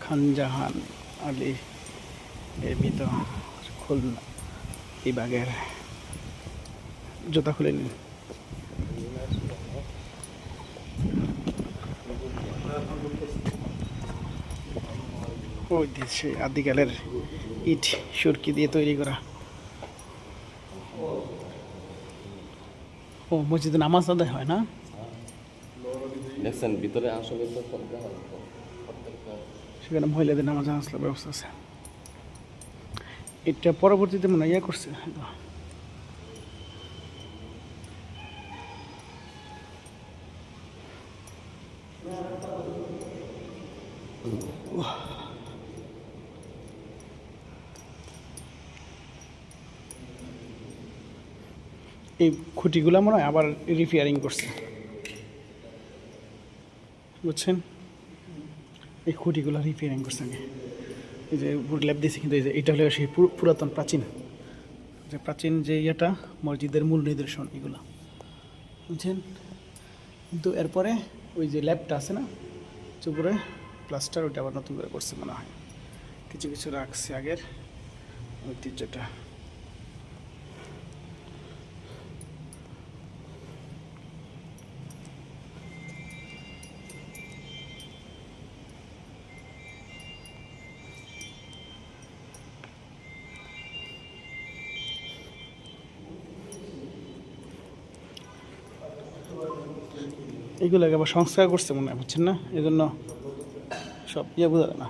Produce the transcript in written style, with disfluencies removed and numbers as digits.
খানজাহান আলী এর ভিতর খুলনা বিভাগের জুতা খুলে নিন। ওই দেশে আদিকালের ইট সুরকি দিয়ে তৈরি করা। ও মসজিদে নামাজ আদায় হয় না? দেখছেন ভিতরে আসলে তো সেখানে মহিলাদের নামাজ আসলে ব্যবস্থা আছে। এটা পরবর্তীতে মনে হয় করছে। এই খুঁটিগুলো মনে হয় আবার রিপেয়ারিং করছে, বুঝছেন? এই খুঁটিগুলো রিপেয়ারিং করছে আগে। এই যে উপর ল্যাব দিয়েছে, কিন্তু এই যে এটা হলো সেই পুরাতন প্রাচীন যে ইয়েটা মসজিদের মূল নিদর্শন এগুলো, বুঝছেন? কিন্তু এরপরে ওই যে ল্যাবটা আছে না উপরে প্লাস্টার, ওইটা আবার নতুন করে করছে মনে হয়। কিছু কিছু রাখছে আগের ঐতিহ্যটা। এগুলোকে আবার সংস্কার করছে মনে হয়, বুঝছেন না? এই জন্য সব বোঝা যায় না।